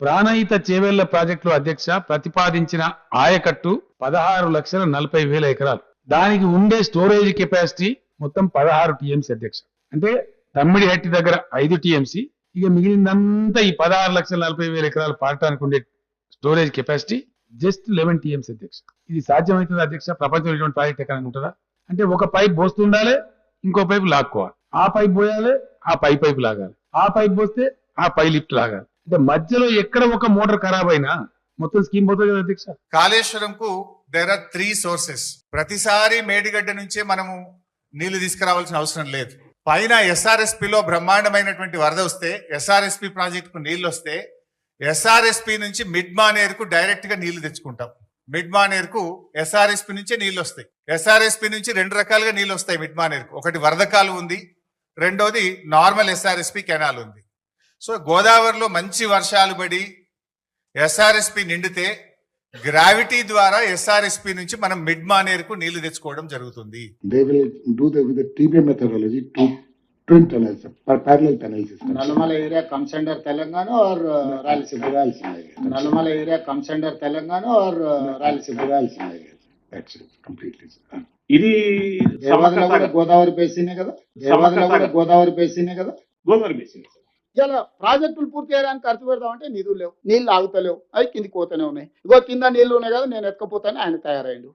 ప్రాణహిత చేవెళ్ల ప్రాజెక్టులో అధ్యక్ష ప్రతిపాదించిన ఆయకట్టు 16,40,000 ఎకరాలు. దానికి ఉండే స్టోరేజ్ కెపాసిటీ మొత్తం 16 టీఎంసీ అధ్యక్ష. అంటే తమ్మిడి హట్టి దగ్గర 5 టీఎంసీ, ఇక మిగిలిందంతా ఈ 16,40,000 ఎకరాలు పాడటానికి ఉండే స్టోరేజ్ కెపాసిటీ జస్ట్ 11 టీఎంసీ అధ్యక్ష. ఇది సాధ్యమవుతుంది అధ్యక్ష? ప్రపంచంలో ఇటువంటి ప్రాజెక్ట్ ఎక్కడ ఉంటుందా? అంటే ఒక పైప్ పోస్తుండాలి, ఇంకో పైపు లాక్కోవాలి, ఆ పైప్ పోయాలి, ఆ పైపు లాగాలి, ఆ పైప్ పోస్తే ఆ పై లిఫ్ట్ లాగాలి. అంటే మధ్యలో ఎక్కడ ఒక మోటార్ ఖరాబ్ అయినా మొత్తం స్కీమ్ పోతుంది కదా అధ్యక్ష. కాళేశ్వరంకు దేర్ ఆర్ 3 సోర్సెస్. ప్రతిసారి మేడిగడ్డ నుంచే మనము నీళ్లు తీసుకురావాల్సిన అవసరం లేదు. పైన ఎస్ఆర్ఎస్పిలో బ్రహ్మాండమైనటువంటి వరద వస్తే, ఎస్ఆర్ఎస్పి ప్రాజెక్టుకు నీళ్లు వస్తే, ఎస్ఆర్ఎస్పి నుంచి మిడ్ మానేరుకు డైరెక్ట్ గా నీళ్లు తెచ్చుకుంటాం. మిడ్ మానేరుకు ఎస్ఆర్ఎస్పి నుంచే నీళ్లు వస్తాయి. ఎస్ఆర్ఎస్పి నుంచి 2 రకాలుగా నీళ్లు వస్తాయి మిడ్ మానేరుకు. ఒకటి వరద కాలువ ఉంది, రెండోది నార్మల్ ఎస్ఆర్ఎస్పి కెనాల్ ఉంది. సో గోదావరిలో మంచి వర్షాలు పడి ఎస్ఆర్ఎస్పి నిండితే గ్రావిటీ ద్వారా ఎస్ఆర్ఎస్పి నుంచి మనం మిడ్ మానేరుకు నీళ్లు తెచ్చుకోవడం జరుగుతుంది. They will do with the TBA methodology to twin tunnels, parallel tunnel system. Nallamala area comes under Telangana or Rayalaseema? Nallamala area comes under Telangana or Rayalaseema? That's it, completely. ఇది దేవాదలో కూడా గోదావరి బేసినే కదా, దేవాదలో కూడా గోదావరి బేసినే కదా. Godavari basin. ఇలా ప్రాజెక్టులు పూర్తి చేయడానికి ఖర్చు పెడదామంటే నిధులు లేవు, నీళ్లు ఆగుతలేవు, అవి కిందికి పోతూనే ఉన్నాయి. ఇగో కింద నీళ్లు ఉన్నాయి కదా, నేను ఎత్తుకపోతానే ఆయన తయారైండు.